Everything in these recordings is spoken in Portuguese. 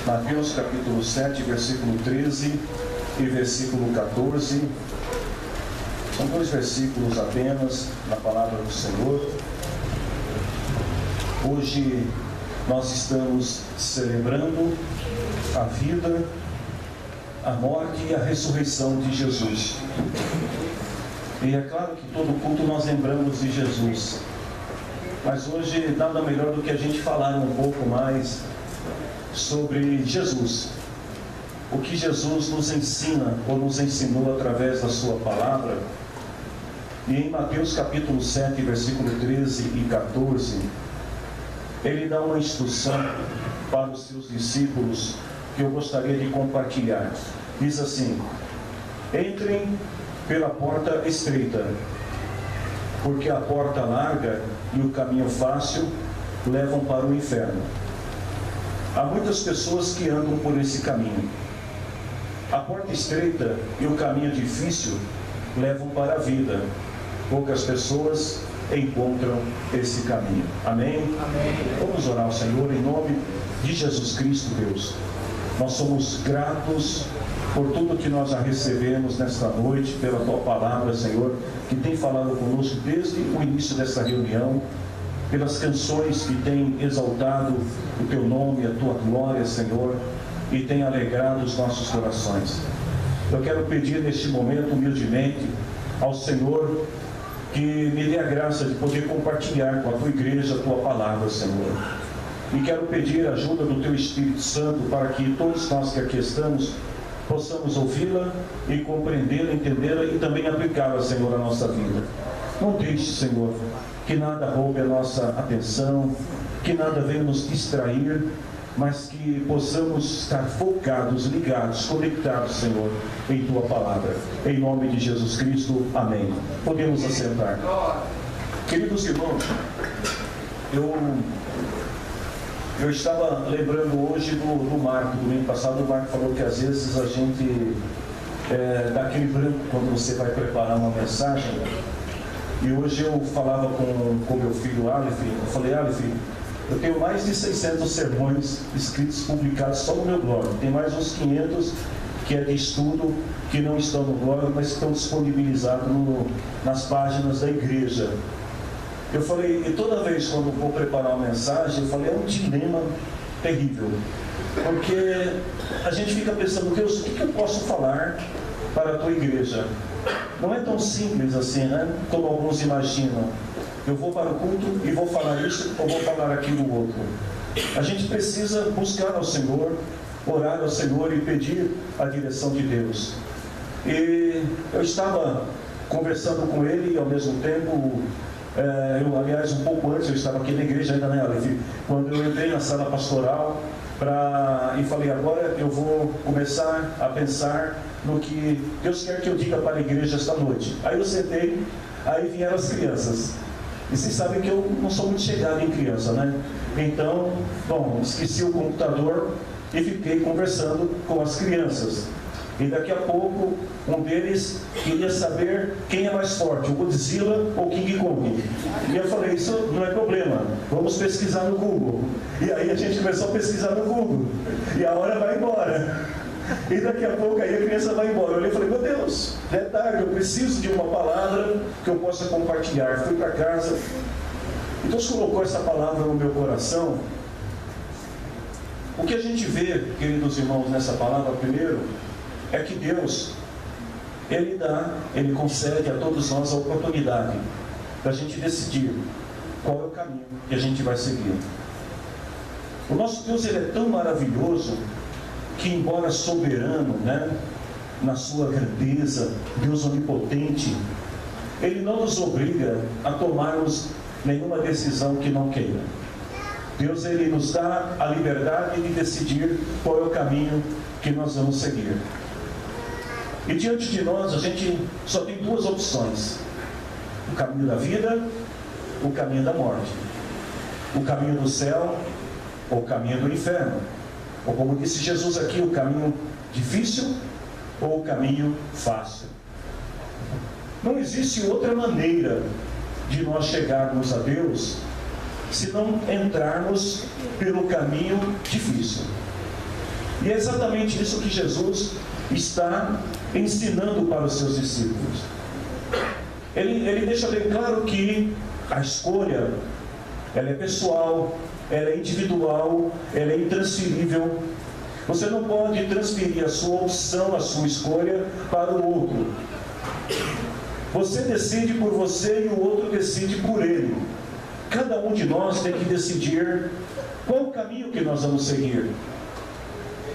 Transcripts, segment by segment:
Mateus capítulo 7, versículo 13 e versículo 14. São dois versículos apenas na palavra do Senhor. Hoje nós estamos celebrando a vida, a morte e a ressurreição de Jesus. E é claro que todo culto nós lembramos de Jesus. Mas hoje nada melhor do que a gente falar um pouco mais sobre Jesus. O que Jesus nos ensina ou nos ensinou através da sua palavra. E em Mateus capítulo 7, versículo 13 e 14, ele dá uma instrução para os seus discípulos que eu gostaria de compartilhar. Diz assim: entrem pela porta estreita, porque a porta larga e o caminho fácil levam para o inferno. Há muitas pessoas que andam por esse caminho. A porta estreita e o caminho difícil levam para a vida. Poucas pessoas encontram esse caminho. Amém? Amém. Vamos orar ao Senhor em nome de Jesus Cristo, Deus. Nós somos gratos por tudo que nós já recebemos nesta noite, pela Tua palavra, Senhor, que tem falado conosco desde o início dessa reunião, pelas canções que têm exaltado o Teu nome, a Tua glória, Senhor, e tem alegrado os nossos corações. Eu quero pedir neste momento, humildemente, ao Senhor, que me dê a graça de poder compartilhar com a Tua igreja a Tua palavra, Senhor. E quero pedir a ajuda do Teu Espírito Santo para que todos nós que aqui estamos possamos ouvi-la e compreendê-la, entendê-la e também aplicá-la, Senhor, à nossa vida. Não deixe, Senhor, que nada roube a nossa atenção, que nada venha nos distrair, mas que possamos estar focados, ligados, conectados, Senhor, em Tua palavra. Em nome de Jesus Cristo, amém. Podemos assentar. Queridos irmãos, eu estava lembrando hoje do Marco, domingo passado. O Marco falou que às vezes a gente dá aquele branco quando você vai preparar uma mensagem. E hoje eu falava com meu filho Aleph. Eu falei: Aleph, eu tenho mais de 600 sermões escritos, publicados só no meu blog. Tem mais uns 500 que é de estudo, que não estão no blog, mas estão disponibilizados nas páginas da igreja. Eu falei, e toda vez quando vou preparar uma mensagem, eu falei, é um dilema terrível. Porque a gente fica pensando: Deus, o que eu posso falar para a Tua igreja? Não é tão simples assim, né? Como alguns imaginam. Eu vou para o culto e vou falar isso ou vou falar aquilo outro. A gente precisa buscar ao Senhor, orar ao Senhor e pedir a direção de Deus. E eu estava conversando com ele e ao mesmo tempo, aliás, um pouco antes, eu estava aqui na igreja ainda, né, Aleph? Quando eu entrei na sala pastoral e falei: agora eu vou começar a pensar no que Deus quer que eu diga para a igreja esta noite. Aí eu sentei, aí vieram as crianças. E vocês sabem que eu não sou muito chegado em criança, né? Então, esqueci o computador e fiquei conversando com as crianças. E daqui a pouco, um deles queria saber quem é mais forte, o Godzilla ou o King Kong. E eu falei: isso não é problema, vamos pesquisar no Google. E aí a gente começou a pesquisar no Google. E a hora vai embora. E daqui a pouco aí a criança vai embora. Eu olhei e falei: meu Deus, é tarde, eu preciso de uma palavra que eu possa compartilhar. Fui para casa e Deus colocou essa palavra no meu coração. O que a gente vê, queridos irmãos, nessa palavra, primeiro, é que Deus, Ele concede a todos nós a oportunidade da gente decidir qual é o caminho que a gente vai seguir. O nosso Deus, Ele é tão maravilhoso que, embora soberano, né, na sua grandeza, Deus onipotente, Ele não nos obriga a tomarmos nenhuma decisão que não queira. Deus, Ele nos dá a liberdade de decidir qual é o caminho que nós vamos seguir. E diante de nós, a gente só tem duas opções: o caminho da vida, o caminho da morte, o caminho do céu ou o caminho do inferno. Ou, como disse Jesus aqui, o caminho difícil ou o caminho fácil. Não existe outra maneira de nós chegarmos a Deus se não entrarmos pelo caminho difícil. E é exatamente isso que Jesus está ensinando para os seus discípulos. Ele deixa bem claro que a escolha, ela é pessoal, ela é individual, ela é intransferível. Você não pode transferir a sua opção, a sua escolha para o outro. Você decide por você e o outro decide por ele. Cada um de nós tem que decidir qual o caminho que nós vamos seguir.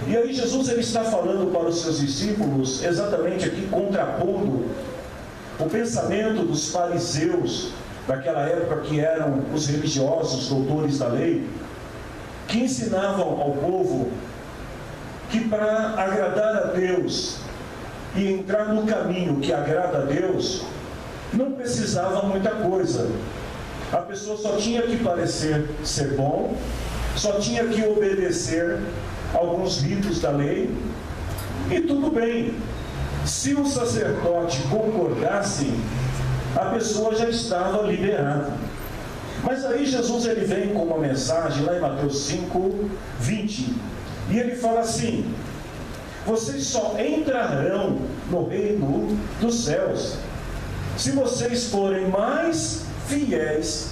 E aí Jesus ele está falando para os seus discípulos, exatamente aqui contrapondo o pensamento dos fariseus daquela época, que eram os religiosos, doutores da lei, que ensinavam ao povo que para agradar a Deus e entrar no caminho que agrada a Deus, não precisava muita coisa. A pessoa só tinha que parecer ser bom, só tinha que obedecer alguns ritos da lei, e tudo bem. Se o sacerdote concordasse, a pessoa já estava liberada. Mas aí Jesus ele vem com uma mensagem lá em Mateus 5, 20, e ele fala assim: vocês só entrarão no reino dos céus se vocês forem mais fiéis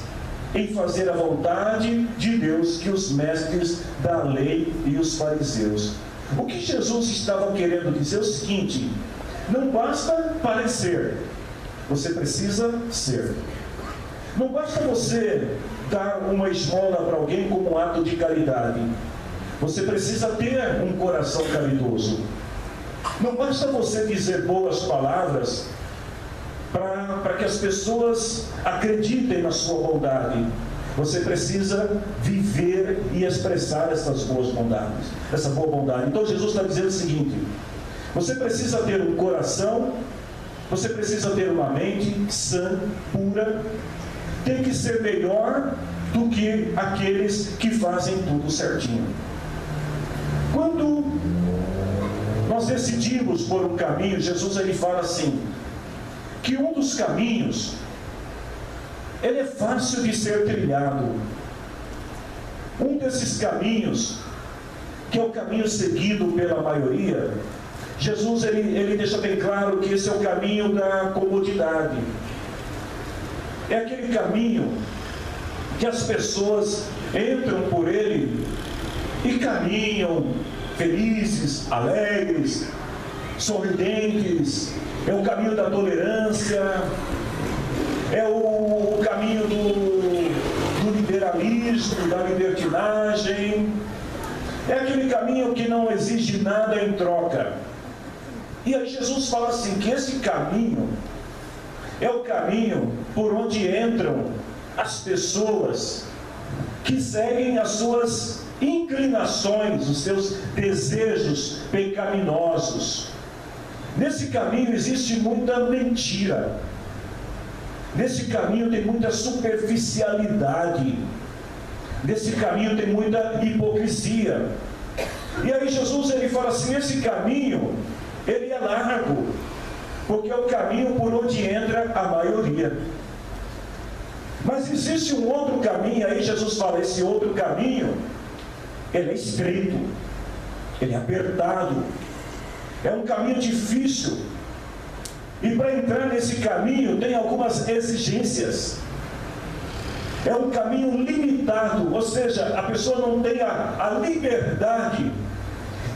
em fazer a vontade de Deus que os mestres da lei e os fariseus. O que Jesus estava querendo dizer é o seguinte: não basta parecer, você precisa ser. Não basta você dar uma esmola para alguém como um ato de caridade, você precisa ter um coração caridoso. Não basta você dizer boas palavras para que as pessoas acreditem na sua bondade. Você precisa viver e expressar essas boas bondades, essa boa bondade. Então Jesus está dizendo o seguinte: você precisa ter um coração, você precisa ter uma mente sã, pura, tem que ser melhor do que aqueles que fazem tudo certinho. Quando nós decidimos por um caminho, Jesus ele fala assim, que um dos caminhos, ele é fácil de ser trilhado. Um desses caminhos, que é o caminho seguido pela maioria, Jesus ele deixa bem claro que esse é o caminho da comodidade. É aquele caminho que as pessoas entram por ele e caminham felizes, alegres, sorridentes. É o caminho da tolerância, é o caminho do liberalismo, da libertinagem. É aquele caminho que não exige nada em troca. E aí Jesus fala assim, que esse caminho é o caminho por onde entram as pessoas que seguem as suas inclinações, os seus desejos pecaminosos. Nesse caminho existe muita mentira. Nesse caminho tem muita superficialidade. Nesse caminho tem muita hipocrisia. E aí Jesus ele fala assim, esse caminho ele é largo, porque é o caminho por onde entra a maioria. Mas existe um outro caminho, aí Jesus fala, esse outro caminho, ele é estreito, ele é apertado, é um caminho difícil. E para entrar nesse caminho tem algumas exigências. É um caminho limitado, ou seja, a pessoa não tem a liberdade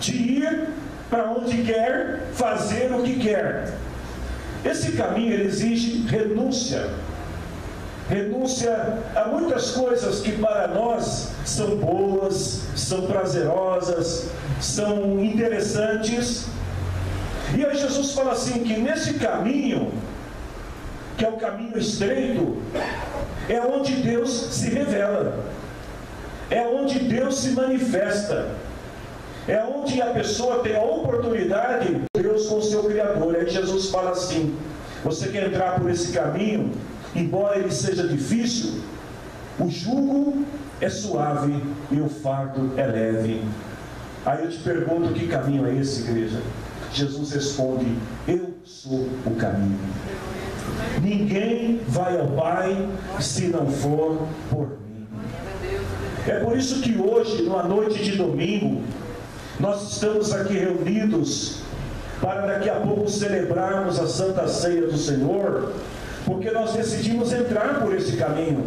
de ir para onde quer, fazer o que quer. Esse caminho ele exige renúncia. Renúncia a muitas coisas que para nós são boas, são prazerosas, são interessantes. E aí Jesus fala assim, que nesse caminho, que é o caminho estreito, é onde Deus se revela, é onde Deus se manifesta, é onde a pessoa tem a oportunidade de Deus com o seu Criador. Aí Jesus fala assim, você quer entrar por esse caminho, embora ele seja difícil, o jugo é suave e o fardo é leve. Aí eu te pergunto, que caminho é esse, igreja? Jesus responde, eu sou o caminho. Ninguém vai ao Pai se não for por mim. É por isso que hoje, numa noite de domingo, Nós estamos aqui reunidos para daqui a pouco celebrarmos a Santa Ceia do Senhor, porque nós decidimos entrar por esse caminho.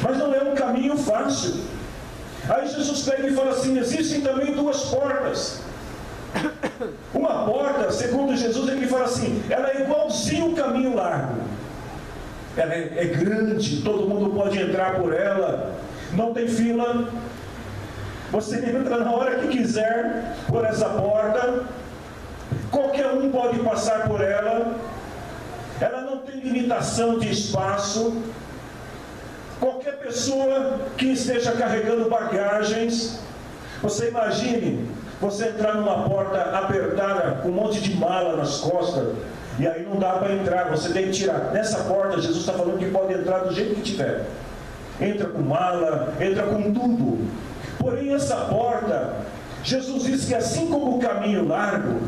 Mas não é um caminho fácil. Aí Jesus pega e fala assim: existem também duas portas. Uma porta, segundo Jesus, ele fala assim, ela é igualzinho o caminho largo. Ela é grande, todo mundo pode entrar por ela, não tem fila. Você entra na hora que quiser por essa porta, qualquer um pode passar por ela. Ela não tem limitação de espaço. Qualquer pessoa que esteja carregando bagagens, você imagine você entrar numa porta apertada com um monte de mala nas costas, e aí não dá para entrar, você tem que tirar. Nessa porta Jesus está falando que pode entrar do jeito que tiver, entra com mala, entra com tudo. Porém essa porta, Jesus diz que assim como o caminho largo,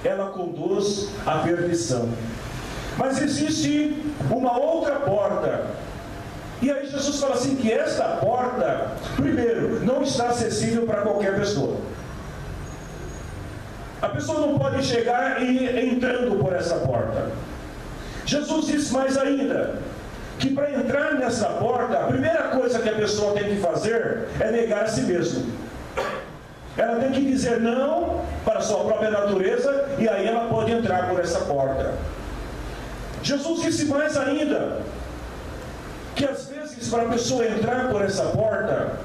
ela conduz à perdição. Mas existe uma outra porta, e aí Jesus fala assim que esta porta, primeiro, não está acessível para qualquer pessoa. A pessoa não pode chegar e ir entrando por essa porta. Jesus diz mais ainda, que para entrar nessa porta, a primeira coisa que a pessoa tem que fazer é negar a si mesmo. Ela tem que dizer não para a sua própria natureza, e aí ela pode entrar por essa porta. Jesus disse mais ainda, que às vezes para a pessoa entrar por essa porta,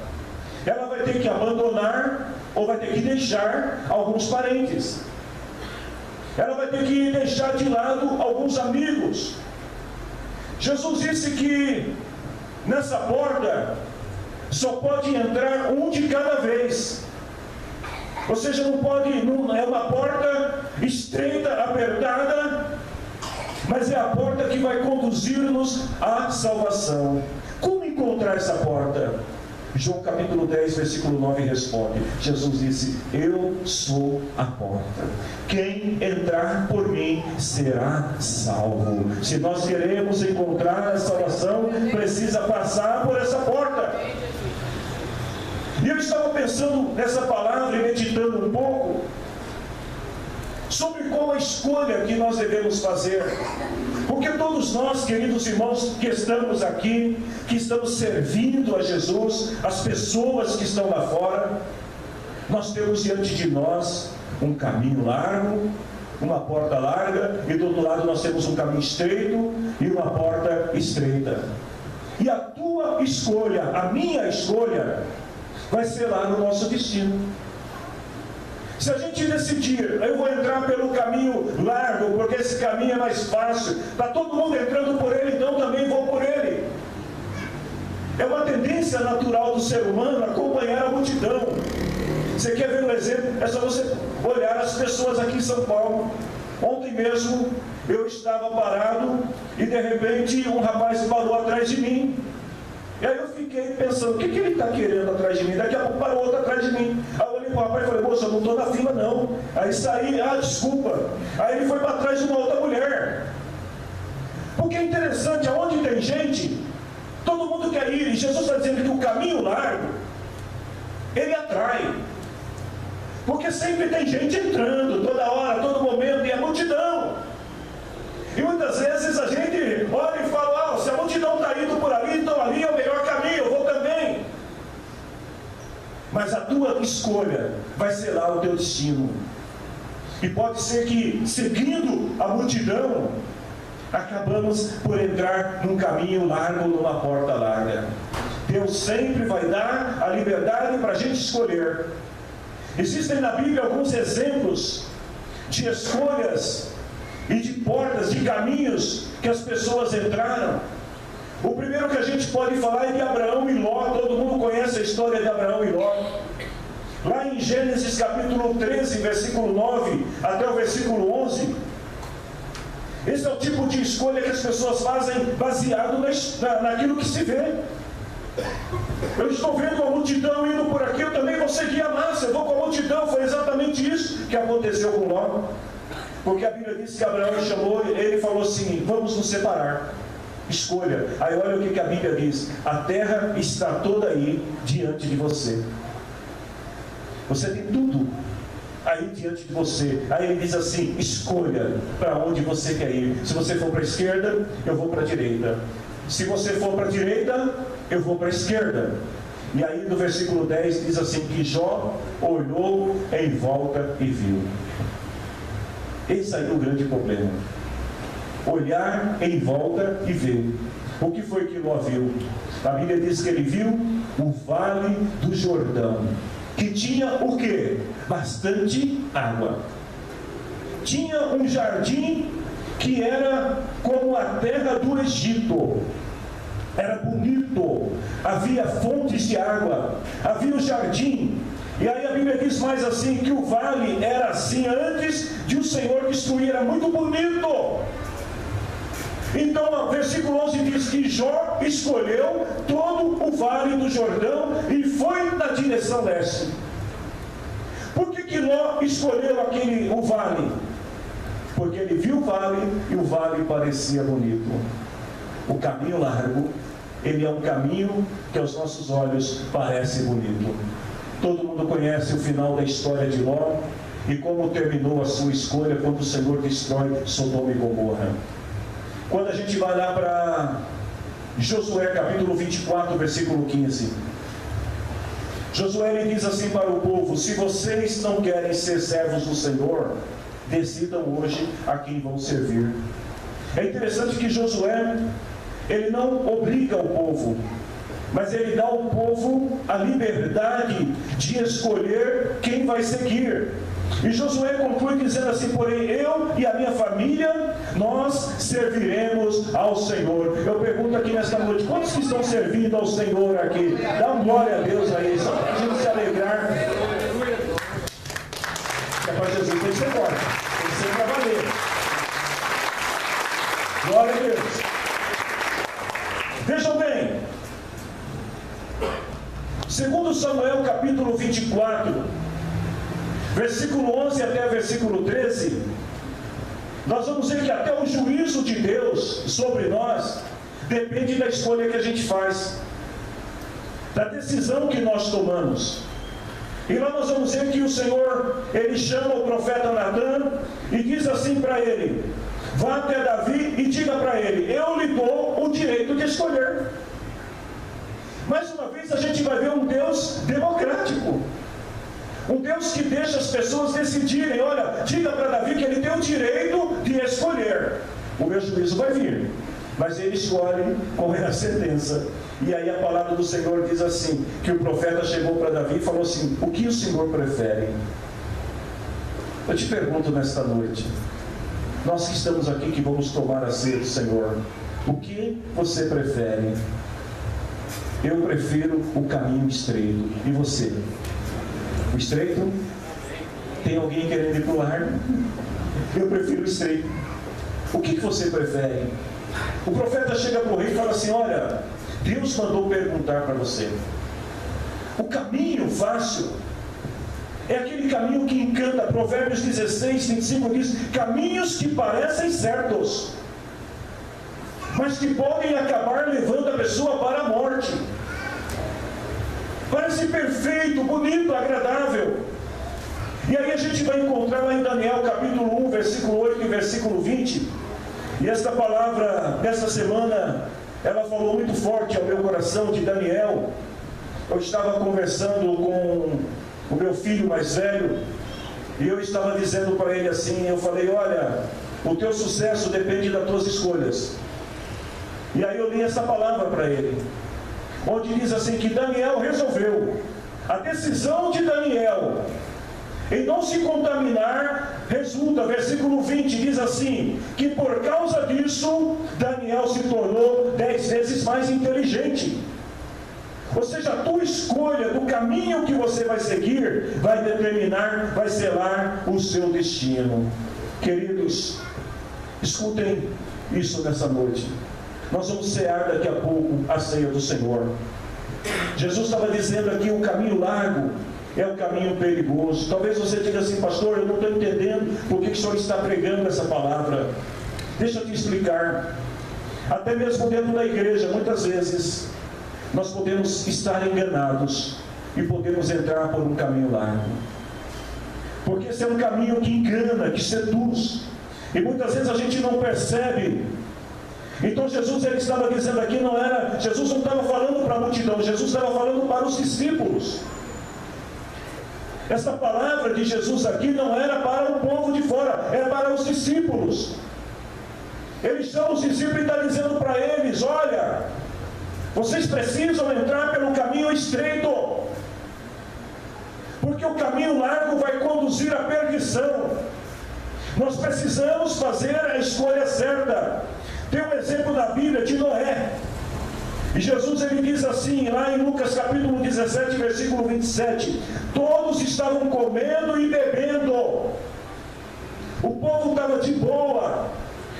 ela vai ter que abandonar ou vai ter que deixar alguns parentes. Ela vai ter que deixar de lado alguns amigos. Jesus disse que nessa porta só pode entrar um de cada vez. Ou seja, não é uma porta estreita, apertada, mas é a porta que vai conduzir-nos à salvação. Como encontrar essa porta? João capítulo 10, versículo 9 responde. Jesus disse: eu sou a porta. Quem entrar por mim será salvo. Se nós queremos encontrar a salvação, precisa passar por essa porta. E eu estava pensando nessa palavra e meditando um pouco sobre qual a escolha que nós devemos fazer. Porque todos nós, queridos irmãos, que estamos aqui, que estamos servindo a Jesus, as pessoas que estão lá fora, nós temos diante de nós um caminho largo, uma porta larga, e do outro lado nós temos um caminho estreito e uma porta estreita. E a tua escolha, a minha escolha, vai selar o nosso destino. Se a gente decidir, eu vou entrar pelo caminho largo, porque esse caminho é mais fácil, está todo mundo entrando por ele, então também vou por ele. É uma tendência natural do ser humano acompanhar a multidão. Você quer ver um exemplo? É só você olhar as pessoas aqui em São Paulo. Ontem mesmo eu estava parado e de repente um rapaz parou atrás de mim. E aí eu fiquei pensando, o que ele está querendo atrás de mim? Daqui a pouco parou outro atrás de mim. Aí eu olhei para o rapaz e falei: moça, eu não estou na fila não. Aí saí, desculpa. Aí ele foi para trás de uma outra mulher. Porque é interessante, aonde tem gente, todo mundo quer ir. E Jesus está dizendo que o caminho largo, ele atrai. Porque sempre tem gente entrando, toda hora, todo momento, e é multidão. E muitas vezes a gente olha e fala: se a multidão está indo por ali, então ali é o melhor caminho, eu vou também. Mas a tua escolha vai selar o teu destino. E pode ser que, seguindo a multidão, acabamos por entrar num caminho largo, numa porta larga. Deus sempre vai dar a liberdade para a gente escolher. Existem na Bíblia alguns exemplos de escolhas e de portas, de caminhos que as pessoas entraram. O primeiro que a gente pode falar é de Abraão e Ló. Todo mundo conhece a história de Abraão e Ló. Lá em Gênesis capítulo 13, versículo 9 até o versículo 11. Esse é o tipo de escolha que as pessoas fazem baseado naquilo que se vê. Eu estou vendo a multidão indo por aqui, eu também vou seguir a massa, eu vou com a multidão. Foi exatamente isso que aconteceu com Ló. Porque a Bíblia diz que Abraão chamou, ele falou assim: vamos nos separar, escolha. Aí olha o que a Bíblia diz: a terra está toda aí diante de você. Você tem tudo aí diante de você. Aí ele diz assim: escolha para onde você quer ir. Se você for para a esquerda, eu vou para a direita. Se você for para a direita, eu vou para a esquerda. E aí no versículo 10 diz assim, que Jó olhou em volta e viu. Esse aí é o grande problema. Olhar em volta e ver. O que foi que Ló viu? A Bíblia diz que ele viu o Vale do Jordão, que tinha o quê? Bastante água. Tinha um jardim que era como a terra do Egito. Era bonito, havia fontes de água, havia um jardim. E aí a Bíblia diz mais assim, que o vale era assim antes de o Senhor destruir, era muito bonito. Então o versículo 11 diz que Jó escolheu todo o Vale do Jordão e foi na direção leste. Por que Ló escolheu o vale? Porque ele viu o vale e o vale parecia bonito. O caminho largo, ele é um caminho que aos nossos olhos parece bonito. Todo mundo conhece o final da história de Ló e como terminou a sua escolha quando o Senhor destrói Sodoma e Gomorra. Quando a gente vai lá para Josué capítulo 24, versículo 15, Josué ele diz assim para o povo: se vocês não querem ser servos do Senhor, decidam hoje a quem vão servir. É interessante que Josué, ele não obriga o povo, mas ele dá ao povo a liberdade de escolher quem vai seguir. E Josué conclui dizendo assim: porém eu e a minha família, nós serviremos ao Senhor. Eu pergunto aqui nesta noite, quantos que estão servindo ao Senhor aqui? Dá uma glória a Deus aí, só para a gente se alegrar. Que é para Jesus, tem que ser forte, tem que ser para valer. Glória a Deus. Vejam bem, segundo Samuel capítulo 24, versículo 11 até versículo 13, nós vamos ver que até o juízo de Deus sobre nós depende da escolha que a gente faz, da decisão que nós tomamos. E lá nós vamos ver que o Senhor, ele chama o profeta Natã e diz assim para ele: vá até Davi e diga para ele, eu lhe dou o direito de escolher. Mais uma vez a gente vai ver um Deus democrático, um Deus que deixa as pessoas decidirem. Olha, diga para Davi que ele tem o direito de escolher. O meu juízo vai vir, mas ele escolhe qual é a sentença. E aí a palavra do Senhor diz assim, que o profeta chegou para Davi e falou assim: o que o Senhor prefere? Eu te pergunto nesta noite, nós que estamos aqui, que vamos tomar a ceia do Senhor, o que você prefere? Eu prefiro o caminho estreito. E você? O estreito? Tem alguém querendo ir para o lar? Eu prefiro o estreito. O que você prefere? O profeta chega para o rei e fala assim: olha, Deus mandou perguntar para você. O caminho fácil é aquele caminho que encanta. Provérbios 16, 25 diz: caminhos que parecem certos, mas que podem acabar levando a pessoa para a morte. Parece perfeito, bonito, agradável. E aí a gente vai encontrar lá em Daniel capítulo 1, versículo 8 e versículo 20. E esta palavra dessa semana, ela falou muito forte ao meu coração, de Daniel. Eu estava conversando com o meu filho mais velho, e eu estava dizendo para ele assim, eu falei: olha, o teu sucesso depende das tuas escolhas. E aí eu li essa palavra para ele, onde diz assim, que Daniel resolveu, a decisão de Daniel em não se contaminar, resulta, versículo 20 diz assim, que por causa disso, Daniel se tornou 10 vezes mais inteligente. Ou seja, a tua escolha do caminho que você vai seguir, vai determinar, vai selar o seu destino. Queridos, escutem isso nessa noite. Nós vamos cear daqui a pouco a ceia do Senhor. Jesus estava dizendo aqui, o caminho largo é um caminho perigoso. Talvez você diga assim: pastor, eu não estou entendendo por que o senhor está pregando essa palavra. Deixa eu te explicar. Até mesmo dentro da igreja, muitas vezes nós podemos estar enganados, e podemos entrar por um caminho largo. Porque esse é um caminho que engana, que seduz, e muitas vezes a gente não percebe. Então Jesus, ele estava dizendo aqui, Jesus não estava falando para a multidão, Jesus estava falando para os discípulos. Essa palavra de Jesus aqui não era para o povo de fora, era para os discípulos. Ele chama os discípulos e está dizendo para eles: olha, vocês precisam entrar pelo caminho estreito, porque o caminho largo vai conduzir à perdição. Nós precisamos fazer a escolha certa. Tem um exemplo na Bíblia de Noé. E Jesus, ele diz assim, lá em Lucas capítulo 17, versículo 27, todos estavam comendo e bebendo. O povo estava de boa,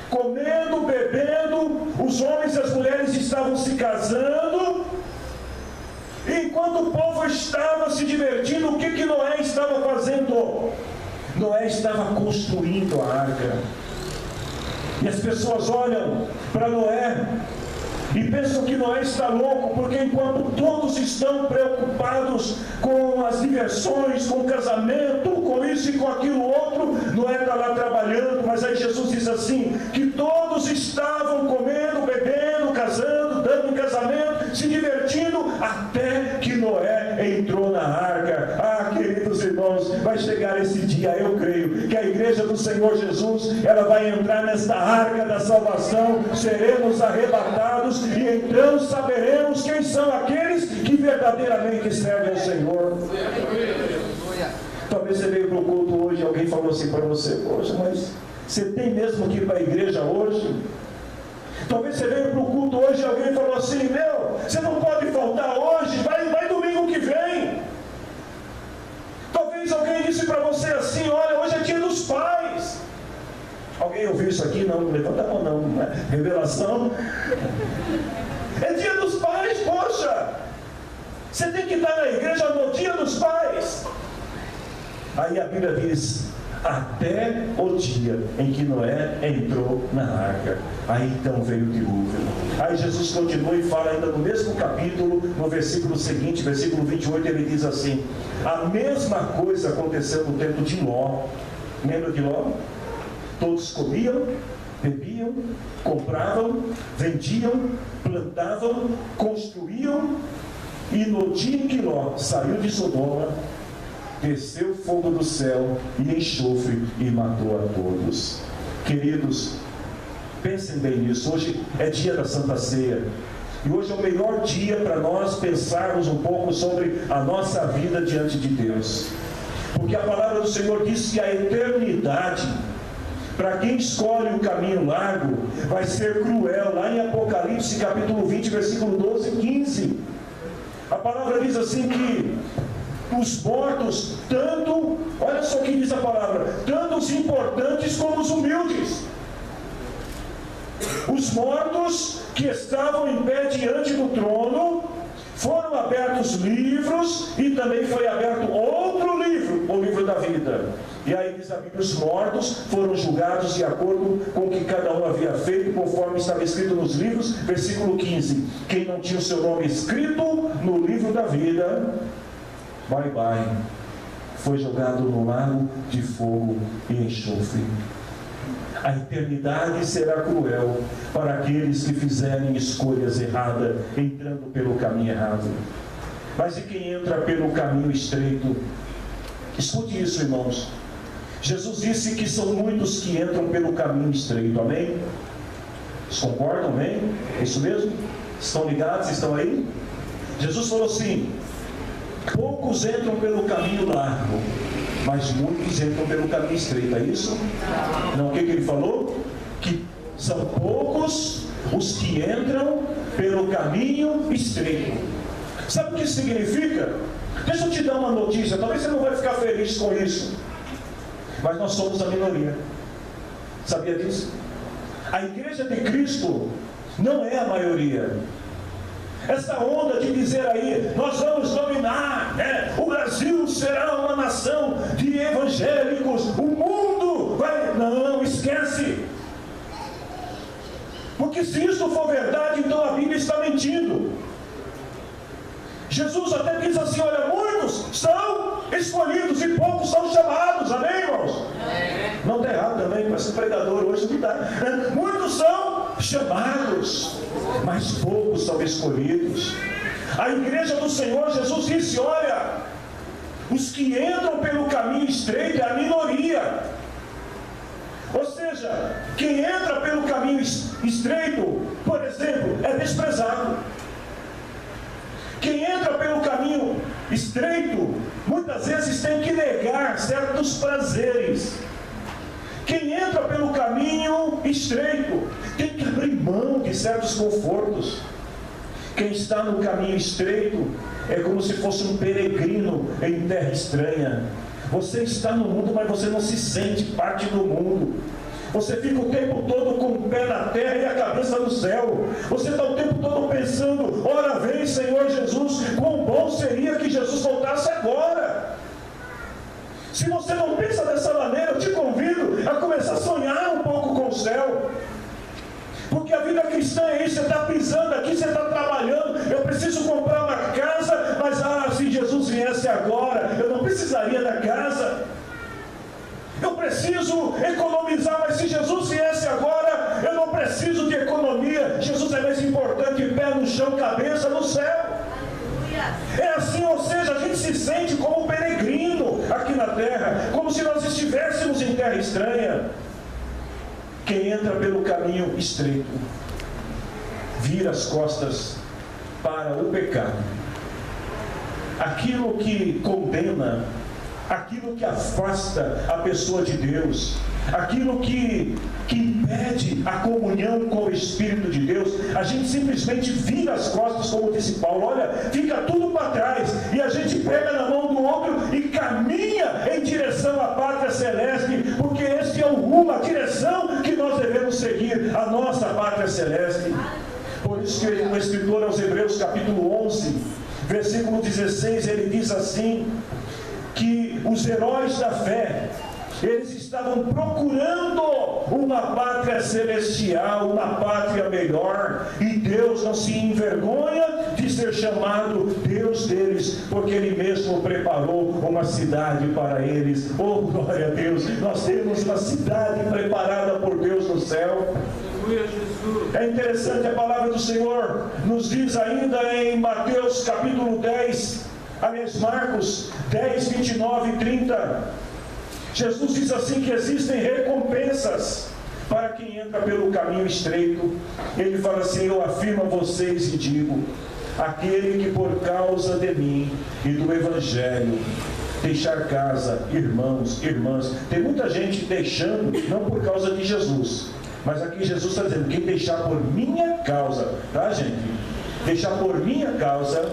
comendo, bebendo, os homens e as mulheres estavam se casando. E enquanto o povo estava se divertindo, o que Noé estava fazendo? Noé estava construindo a arca. E as pessoas olham para Noé e pensam que Noé está louco, porque enquanto todos estão preocupados com as diversões, com o casamento, com isso e com aquilo outro, Noé está lá trabalhando. Mas aí Jesus diz assim, que todos estavam comendo, bebendo, casando, dando em casamento, se divertindo, até que Noé entrou na arca. Ah, queridos irmãos, vai chegar esse dia, eu creio, que a igreja do Senhor Jesus, ela vai entrar nesta arca da salvação, seremos arrebatados, e então saberemos quem são aqueles que verdadeiramente servem ao Senhor. Talvez você veio para o culto hoje e alguém falou assim para você: poxa, mas você tem mesmo que ir para a igreja hoje? Talvez você veio para o culto hoje e alguém falou assim: você não pode faltar hoje, vai domingo que vem. Talvez alguém disse para você assim: olha, hoje é dia dos pais. Alguém ouviu isso aqui? Não, levanta a mão não, né? Revelação. É dia dos pais, poxa! Você tem que estar na igreja no dia dos pais. Aí a Bíblia diz: até o dia em que Noé entrou na arca. Aí então veio o dilúvio. Aí Jesus continua e fala ainda no mesmo capítulo, no versículo seguinte, versículo 28, ele diz assim: a mesma coisa aconteceu no tempo de Ló. Lembra de Ló? Todos comiam, bebiam, compravam, vendiam, plantavam, construíam, e no dia em que Ló saiu de Sodoma, desceu fogo do céu e enxofre e matou a todos. Queridos, pensem bem nisso. Hoje é dia da Santa Ceia, e hoje é o melhor dia para nós pensarmos um pouco sobre a nossa vida diante de Deus, porque a palavra do Senhor diz que a eternidade, para quem escolhe o caminho largo, vai ser cruel. Lá em Apocalipse capítulo 20, versículo 12 e 15, a palavra diz assim que os mortos, tanto, olha só o que diz a palavra, tanto os importantes como os humildes, os mortos que estavam em pé diante do trono, foram abertos livros, e também foi aberto outro livro, o livro da vida. E aí diz a Bíblia: os mortos foram julgados de acordo com o que cada um havia feito, conforme estava escrito nos livros. Versículo 15: quem não tinha o seu nome escrito no livro da vida, bye bye, foi jogado no lago de fogo e enxofre. A eternidade será cruel para aqueles que fizerem escolhas erradas, entrando pelo caminho errado. Mas e quem entra pelo caminho estreito? Escute isso, irmãos. Jesus disse que são muitos que entram pelo caminho estreito, amém? Vocês concordam, amém? É isso mesmo? Estão ligados? Estão aí? Jesus falou assim: poucos entram pelo caminho largo, mas muitos entram pelo caminho estreito. É isso? Não, o que ele falou? Que são poucos os que entram pelo caminho estreito. Sabe o que isso significa? Deixa eu te dar uma notícia, talvez você não vai ficar feliz com isso, mas nós somos a minoria. Sabia disso? A igreja de Cristo não é a maioria. Essa onda de dizer aí, nós vamos dominar, né? O Brasil será uma nação de evangélicos, o mundo vai... Não, esquece. Porque se isso for verdade, então a Bíblia está mentindo. Jesus até diz assim: olha, muitos são escolhidos e poucos são chamados. Amém, irmãos? Não está errado também, para ser pregador hoje não dá. Muitos são chamados, mas poucos são escolhidos. A igreja do Senhor Jesus disse: olha, os que entram pelo caminho estreito é a minoria. Ou seja, quem entra pelo caminho estreito, por exemplo, é desprezado. Quem entra pelo caminho estreito, muitas vezes tem que negar certos prazeres. Quem entra pelo caminho estreito, tem que abrir mão de certos confortos. Quem está no caminho estreito, é como se fosse um peregrino em terra estranha. Você está no mundo, mas você não se sente parte do mundo. Você fica o tempo todo com o pé na terra e a cabeça no céu. Você está o tempo todo pensando: ora vem Senhor Jesus, quão bom seria que Jesus voltasse agora. Se você não pensa dessa maneira, eu te convido a começar a sonhar um pouco com o céu. Porque a vida cristã é isso: você está pisando aqui, você está trabalhando. Eu preciso comprar uma casa, mas se Jesus viesse agora, eu não precisaria da casa. Eu preciso economizar, mas se Jesus viesse agora, eu não preciso de economia. Jesus é mais importante, pé no chão, cabeça no céu. É assim, ou seja, a gente se sente como um peregrino aqui na terra, como se nós estivéssemos em terra estranha. Quem entra pelo caminho estreito, vira as costas para o pecado. Aquilo que condena, aquilo que afasta a pessoa de Deus, aquilo que impede a comunhão com o Espírito de Deus, a gente simplesmente vira as costas, como disse Paulo. Olha, fica tudo para trás, e a gente pega na mão do outro e caminha em direção à pátria celeste, porque esse é o rumo, a direção que nós devemos seguir, a nossa pátria celeste. Por isso que o escritor aos Hebreus, capítulo 11, versículo 16, ele diz assim, que os heróis da fé, eles estavam procurando uma pátria celestial, uma pátria melhor, e Deus não se envergonha de ser chamado Deus deles, porque Ele mesmo preparou uma cidade para eles. Oh, glória a Deus! Nós temos uma cidade preparada por Deus no céu. É interessante, a palavra do Senhor nos diz ainda em Mateus capítulo 10, aliás, Marcos 10, 29 e 30, Jesus diz assim que existem recompensas para quem entra pelo caminho estreito. Ele fala assim: eu afirmo a vocês e digo, aquele que por causa de mim e do Evangelho deixar casa, irmãos, irmãs, tem muita gente deixando, não por causa de Jesus, mas aqui Jesus está dizendo, quem deixar por minha causa, tá, gente? Deixar por minha causa,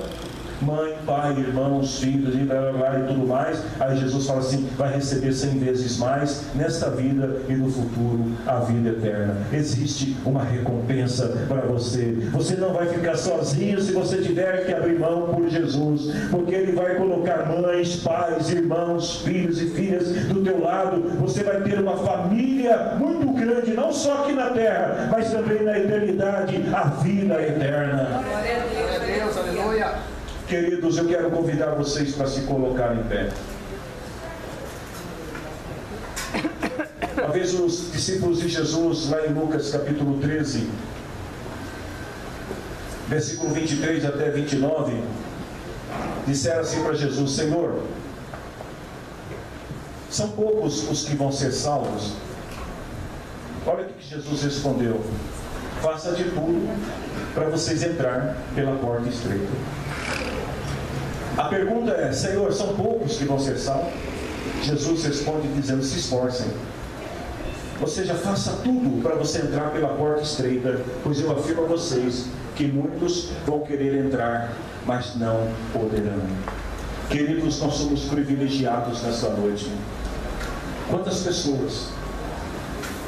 mãe, pai, irmãos, filhos e tudo mais. Aí Jesus fala assim, vai receber 100 vezes mais nesta vida e no futuro a vida eterna. Existe uma recompensa para você. Você não vai ficar sozinho se você tiver que abrir mão por Jesus, porque Ele vai colocar mães, pais, irmãos, filhos e filhas do teu lado. Você vai ter uma família muito grande, não só aqui na terra, mas também na eternidade, a vida eterna. Glória a Deus, aleluia. Queridos, eu quero convidar vocês para se colocar em pé. Uma vez os discípulos de Jesus, lá em Lucas capítulo 13, versículo 23 até 29, disseram assim para Jesus: Senhor, são poucos os que vão ser salvos? Olha o que Jesus respondeu: faça de tudo para vocês entrar pela porta estreita. A pergunta é: Senhor, são poucos que vão ser salvos? Jesus responde dizendo: se esforcem. Ou seja, faça tudo para você entrar pela porta estreita, pois eu afirmo a vocês que muitos vão querer entrar, mas não poderão. Queridos, nós somos privilegiados nessa noite. Quantas pessoas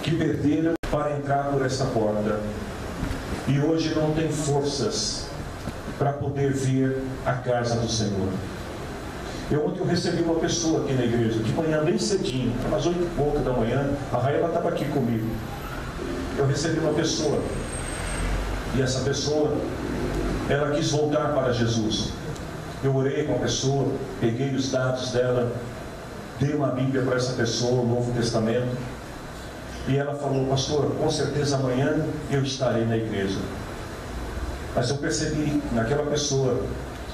que perderam para entrar por essa porta e hoje não têm forças para poder vir à casa do Senhor. Ontem eu recebi uma pessoa aqui na igreja, de manhã bem cedinho, umas 8 e pouca da manhã, a Raela estava aqui comigo. Eu recebi uma pessoa, e essa pessoa, ela quis voltar para Jesus. Eu orei com a pessoa, peguei os dados dela, dei uma Bíblia para essa pessoa, o Novo Testamento, e ela falou: pastor, com certeza amanhã eu estarei na igreja. Mas eu percebi que naquela pessoa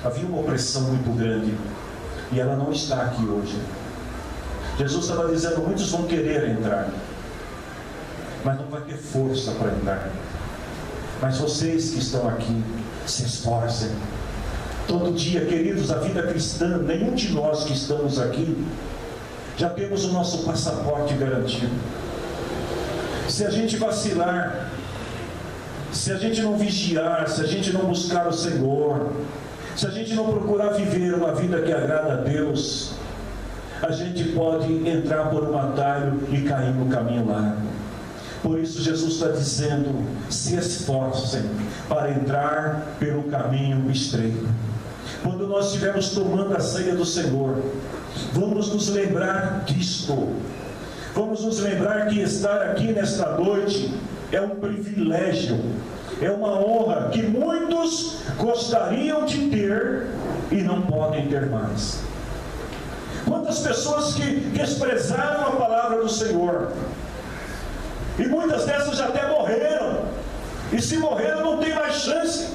havia uma opressão muito grande, e ela não está aqui hoje. Jesus estava dizendo: muitos vão querer entrar, mas não vai ter força para entrar. Mas vocês que estão aqui, se esforcem. Todo dia, queridos, a vida cristã, nenhum de nós que estamos aqui já temos o nosso passaporte garantido. Se a gente vacilar, se a gente não vigiar, se a gente não buscar o Senhor, se a gente não procurar viver uma vida que agrada a Deus, a gente pode entrar por um atalho e cair no caminho largo. Por isso Jesus está dizendo: se esforcem para entrar pelo caminho estreito. Quando nós estivermos tomando a ceia do Senhor, vamos nos lembrar disto. Vamos nos lembrar que estar aqui nesta noite é um privilégio, é uma honra que muitos gostariam de ter e não podem ter mais. Quantas pessoas que desprezaram a palavra do Senhor, e muitas dessas já até morreram, e se morreram não tem mais chance,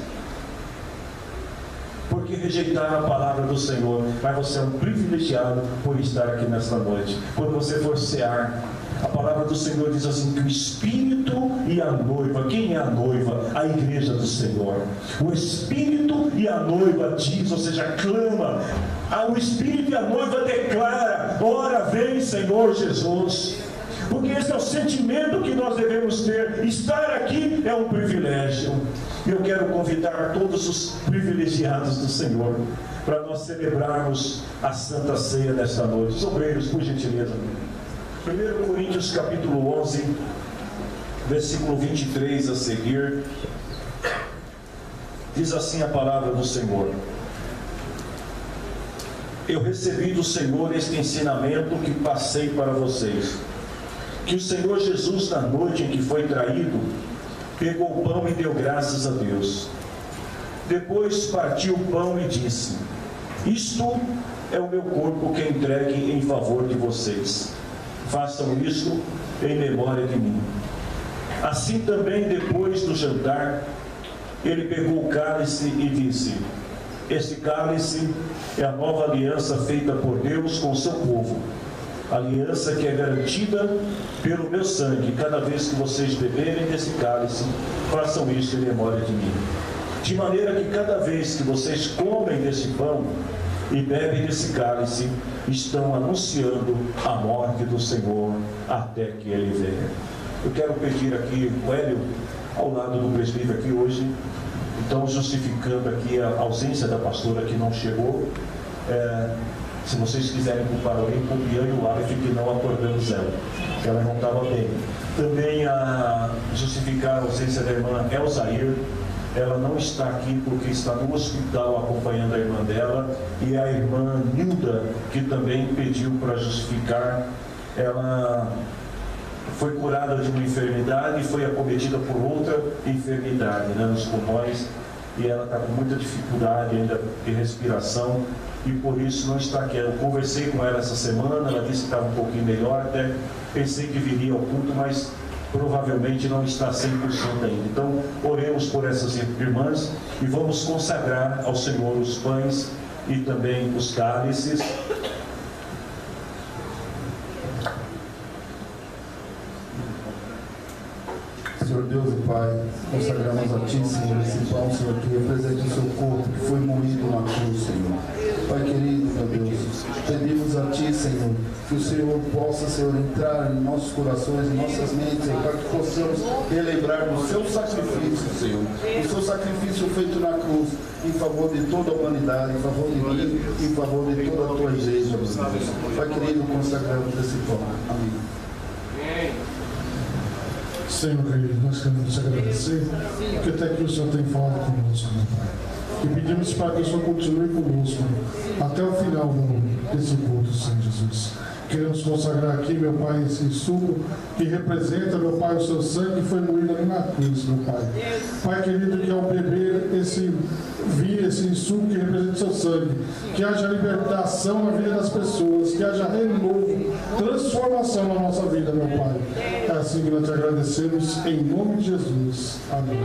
porque rejeitaram a palavra do Senhor. Mas você é um privilegiado por estar aqui nesta noite. Quando você for cear, a palavra do Senhor diz assim, que o Espírito e a noiva, quem é a noiva? A igreja do Senhor. O Espírito e a noiva diz, ou seja, clama. O Espírito e a noiva declara: ora vem, Senhor Jesus. Porque esse é o sentimento que nós devemos ter. Estar aqui é um privilégio. Eu quero convidar todos os privilegiados do Senhor para nós celebrarmos a Santa Ceia nesta noite. Os obreiros, por gentileza. 1 Coríntios capítulo 11, versículo 23 a seguir, diz assim a palavra do Senhor: eu recebi do Senhor este ensinamento que passei para vocês, que o Senhor Jesus, na noite em que foi traído, pegou o pão e deu graças a Deus. Depois partiu o pão e disse: isto é o meu corpo que é entregue em favor de vocês. Façam isso em memória de mim. Assim também, depois do jantar, ele pegou o cálice e disse: este cálice é a nova aliança feita por Deus com o seu povo, aliança que é garantida pelo meu sangue. Cada vez que vocês beberem desse cálice, façam isso em memória de mim. De maneira que cada vez que vocês comem desse pão e bebem desse cálice, estão anunciando a morte do Senhor até que Ele venha. Eu quero pedir aqui o Hélio, ao lado do presbítero aqui hoje, então justificando aqui a ausência da pastora que não chegou. Se vocês quiserem culpar alguém, copiando o Aleph que não acordamos ela não estava bem. Também a justificar a ausência da irmã Elzair, ela não está aqui porque está no hospital acompanhando a irmã dela, e a irmã Nilda, que também pediu para justificar. Ela foi curada de uma enfermidade e foi acometida por outra enfermidade, nos pulmões, e ela está com muita dificuldade ainda de respiração, e por isso não está aqui. Eu conversei com ela essa semana, ela disse que estava um pouquinho melhor, até pensei que viria ao culto, mas provavelmente não está 100% ainda. Então, oremos por essas irmãs e vamos consagrar ao Senhor os pães e também os cálices. Senhor Deus e Pai, consagramos a Ti, Senhor, esse pão, Senhor, que representa o Seu corpo, que foi moído na cruz, Senhor. Pai querido, meu Deus, pedimos a Ti, Senhor, que o Senhor possa, Senhor, entrar em nossos corações, em nossas mentes, Senhor, para que possamos relembrar do Seu sacrifício, Senhor, o Seu sacrifício feito na cruz, em favor de toda a humanidade, em favor de mim, em favor de toda a Tua igreja, meu Deus. Pai querido, consagramos esse pão. Amém. Senhor querido, nós queremos te agradecer, porque até aqui o Senhor tem falado conosco, meu Pai. E pedimos para que o Senhor continue conosco até o final desse culto, Senhor Jesus. Queremos consagrar aqui, meu Pai, esse suco que representa, meu Pai, o seu sangue que foi moído ali na cruz, meu Pai. Pai querido, que ao beber esse vinho, esse suco que representa o seu sangue, que haja libertação na vida das pessoas, que haja renovo, transformação na nossa vida, meu Pai. É assim que nós te agradecemos, em nome de Jesus. Amém.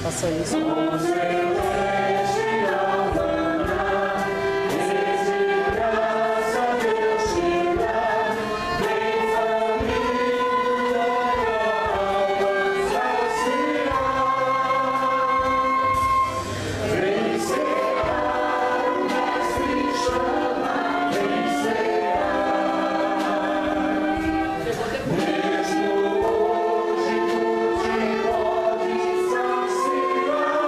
Faça isso. Mesmo hoje tu te podes saciar.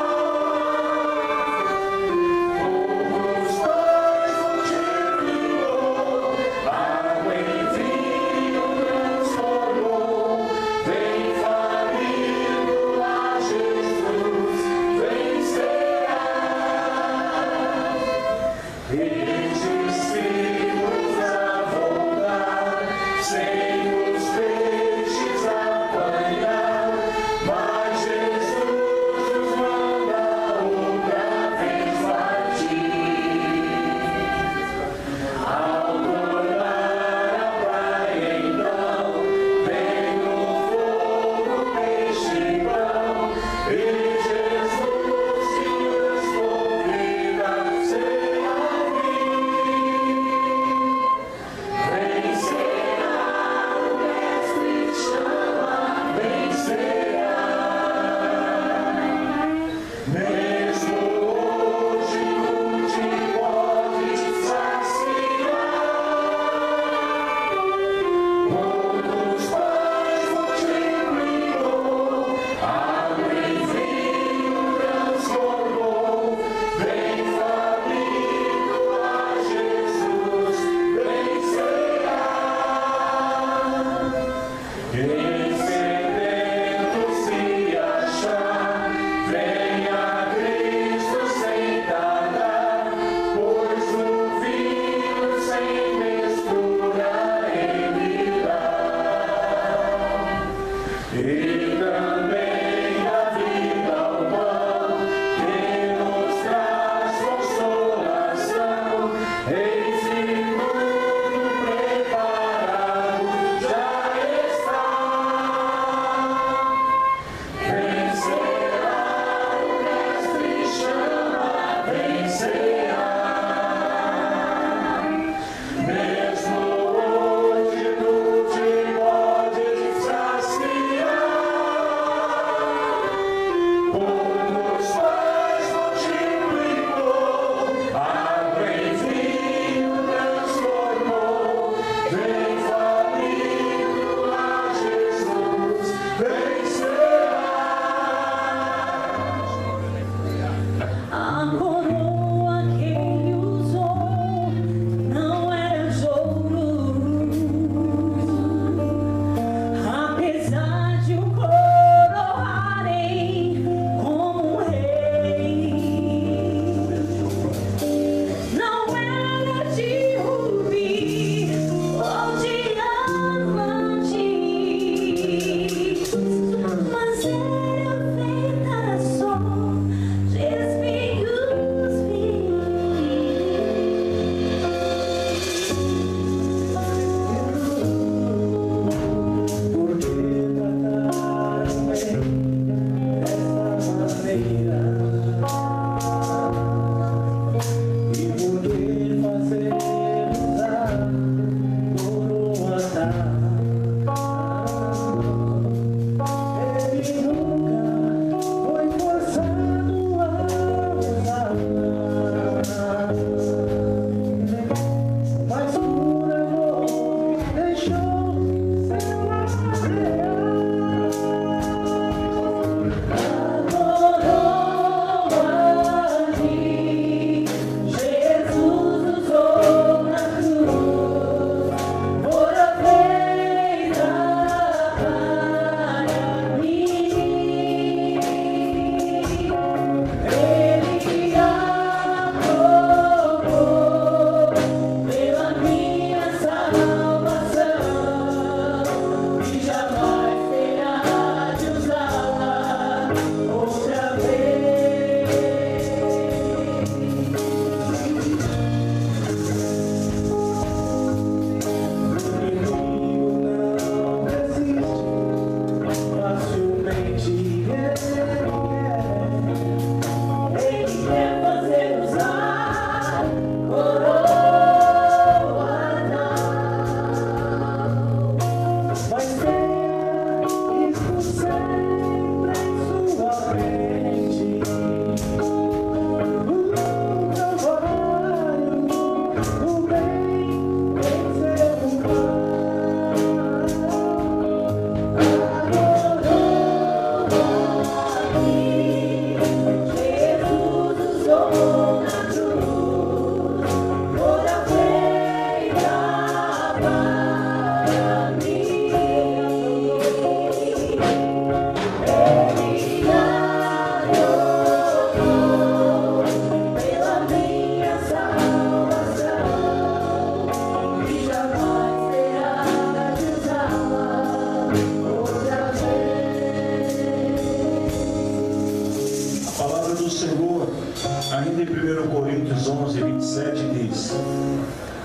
ainda em 1 Coríntios 11, 27 diz: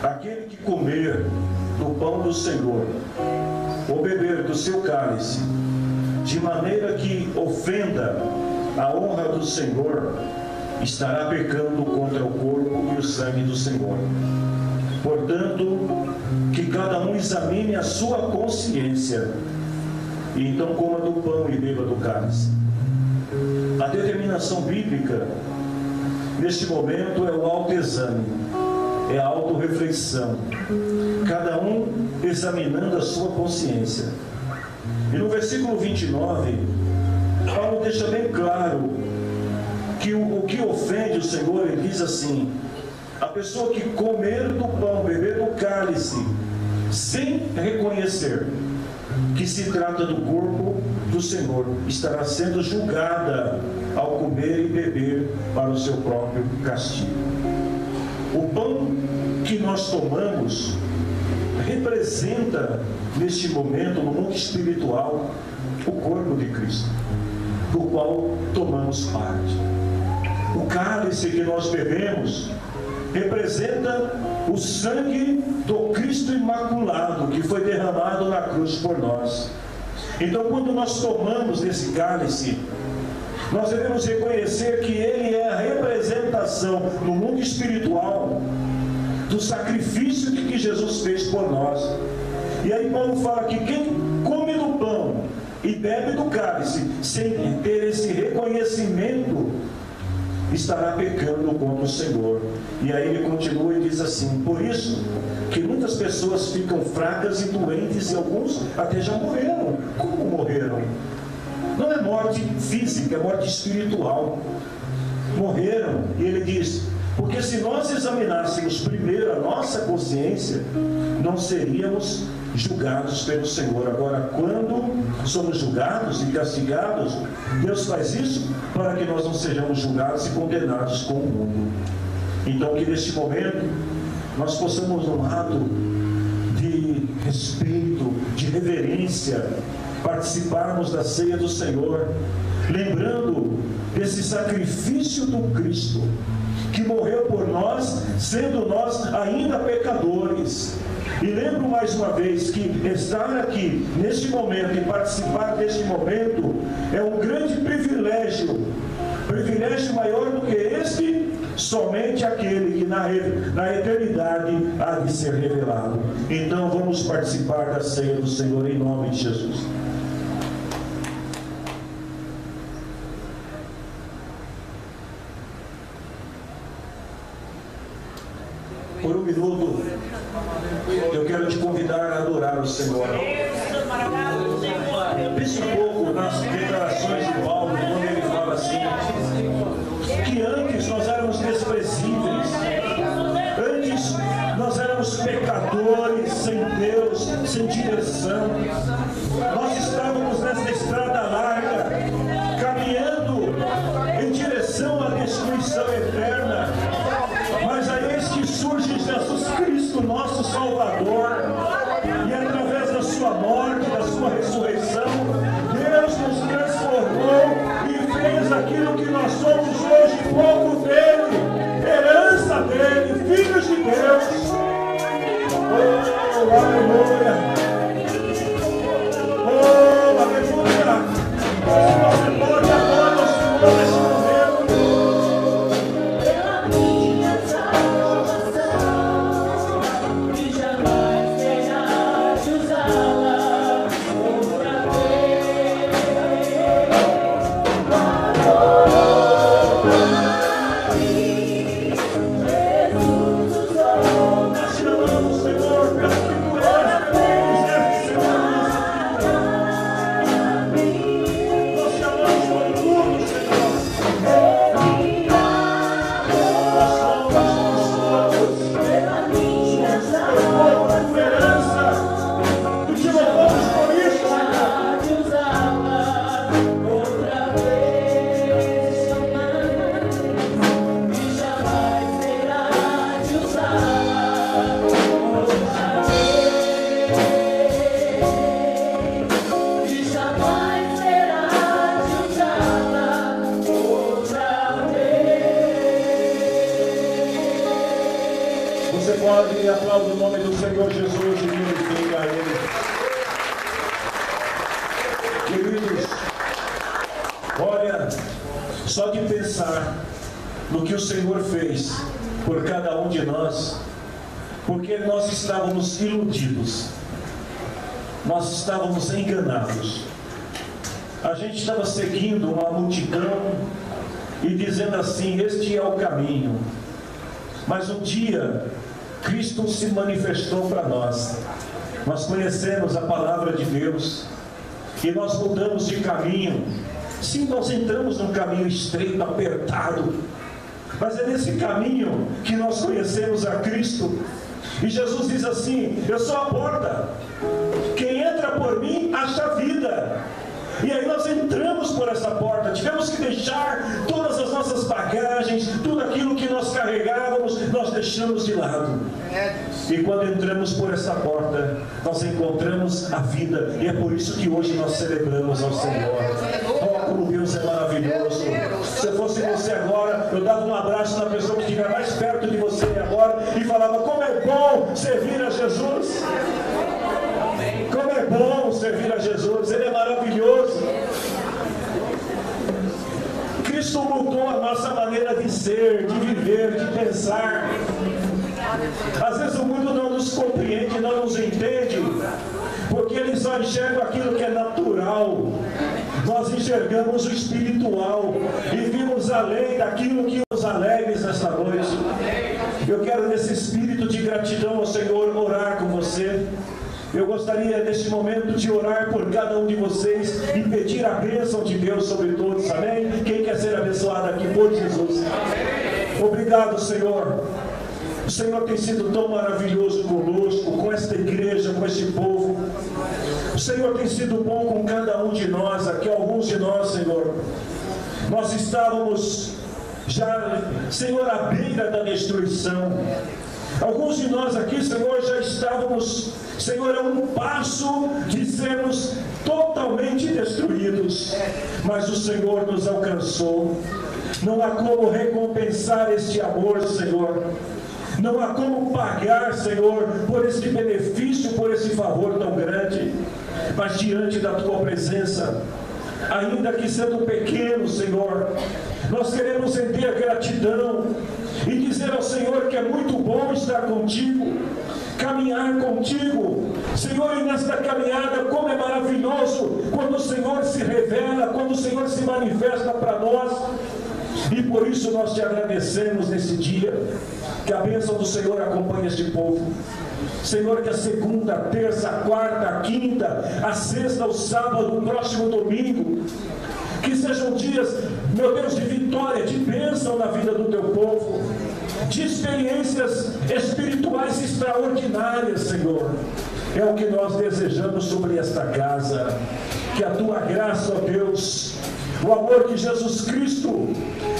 aquele que comer do pão do Senhor ou beber do seu cálice, de maneira que ofenda a honra do Senhor, estará pecando contra o corpo e o sangue do Senhor. Portanto, que cada um examine a sua consciência, e então coma do pão e beba do cálice. A determinação bíblica, neste momento, é o autoexame, é a autorreflexão, cada um examinando a sua consciência. E no versículo 29, Paulo deixa bem claro que o que ofende o Senhor, ele diz assim: a pessoa que comer do pão, beber do cálice, sem reconhecer que se trata do corpo do Senhor, estará sendo julgada ao comer e beber para o seu próprio castigo. O pão que nós tomamos representa, neste momento, no mundo espiritual, o corpo de Cristo, do qual tomamos parte. O cálice que nós bebemos representa o sangue do Cristo Imaculado, que foi derramado na cruz por nós. Então, quando nós tomamos desse cálice, nós devemos reconhecer que ele é a representação no mundo espiritual do sacrifício que Jesus fez por nós. E aí Paulo fala que quem come do pão e bebe do cálice sem ter esse reconhecimento estará pecando contra o Senhor. E aí ele continua e diz assim: por isso que muitas pessoas ficam fracas e doentes, e alguns até já morreram. Como morreram? Não é morte física, é morte espiritual. Morreram. E ele diz: porque se nós examinássemos primeiro a nossa consciência, não seríamos julgados pelo Senhor. Agora, quando somos julgados e castigados, Deus faz isso para que nós não sejamos julgados e condenados com o mundo. Então, que neste momento nós possamos, num ato de respeito, de reverência, participarmos da ceia do Senhor, lembrando desse sacrifício do Cristo, que morreu por nós, sendo nós ainda pecadores. E lembro mais uma vez que estar aqui neste momento e participar deste momento é um grande privilégio maior do que este, somente aquele que na eternidade há de ser revelado. Então vamos participar da ceia do Senhor em nome de Jesus. Por um minuto, eu quero te convidar a adorar o Senhor. Pense um pouco nas declarações de Paulo, quando ele fala assim, que antes nós éramos desprezíveis, antes nós éramos pecadores, sem Deus, sem direção. Nós estávamos nessa estrada larga, caminhando em direção à destruição eterna. Mas aí eis que surge Jesus Cristo, nosso Salvador, e através da sua morte, da sua ressurreição, Deus nos transformou e fez aquilo que nós somos hoje, povo dele, herança dele, filhos de Deus. Oh, aleluia! Oh, aleluia! Se você pode agora ao Senhor nesse momento. Senhor, peço que tu és Senhor Jesus e glorifica a Ele. Queridos, olha, só de pensar no que o Senhor fez por cada um de nós, porque nós estávamos iludidos, nós estávamos enganados, a gente estava seguindo uma multidão e dizendo assim: este é o caminho. Mas um dia Cristo se manifestou para nós, nós conhecemos a palavra de Deus e nós mudamos de caminho. Sim, nós entramos num caminho estreito, apertado, mas é nesse caminho que nós conhecemos a Cristo. E Jesus diz assim: eu sou a porta, quem entra por mim acha vida. E aí nós entramos por essa porta, tivemos que deixar todas as nossas bagagens, tudo aquilo que nós carregávamos, nós deixamos de lado. E quando entramos por essa porta, nós encontramos a vida. E é por isso que hoje nós celebramos ao Senhor. Oh, como Deus é maravilhoso. Se eu fosse você agora, eu dava um abraço na pessoa que estiver mais perto de você agora e falava: como é bom servir a Jesus. Como é bom servir a Jesus, Ele é maravilhoso. Cristo mudou a nossa maneira de ser, de viver, de pensar. Às vezes o mundo não nos compreende, não nos entende, porque ele só enxerga aquilo que é natural. Nós enxergamos o espiritual e vimos além daquilo que nos alegra nesta noite. Eu quero, nesse espírito de gratidão ao Senhor, orar com você. Eu gostaria neste momento de orar por cada um de vocês e pedir a bênção de Deus sobre todos, amém? Quem quer ser abençoado aqui por Jesus? Obrigado, Senhor. O Senhor tem sido tão maravilhoso conosco, com esta igreja, com este povo. O Senhor tem sido bom com cada um de nós aqui, alguns de nós, Senhor. Nós estávamos já, Senhor, à beira da destruição. Alguns de nós aqui, Senhor, já estávamos, Senhor, a um passo de sermos totalmente destruídos. Mas o Senhor nos alcançou. Não há como recompensar este amor, Senhor. Não há como pagar, Senhor, por esse benefício, por esse favor tão grande. Mas diante da Tua presença, ainda que sendo pequeno, Senhor, nós queremos render gratidão e dizer ao Senhor que é muito bom estar contigo, caminhar contigo, Senhor. E nesta caminhada, como é maravilhoso quando o Senhor se revela, quando o Senhor se manifesta para nós. E por isso nós te agradecemos nesse dia. Que a bênção do Senhor acompanhe este povo. Senhor, que a segunda, a terça, a quarta, a quinta, a sexta, o sábado, o próximo domingo, que sejam dias, meu Deus, de vitória, de bênção na vida do teu povo, de experiências espirituais extraordinárias, Senhor. É o que nós desejamos sobre esta casa. Que a tua graça, ó Deus, o amor de Jesus Cristo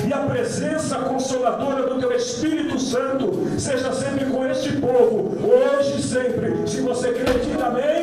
e a presença consoladora do teu Espírito Santo seja sempre com este povo, hoje e sempre. Se você crê, diga amém.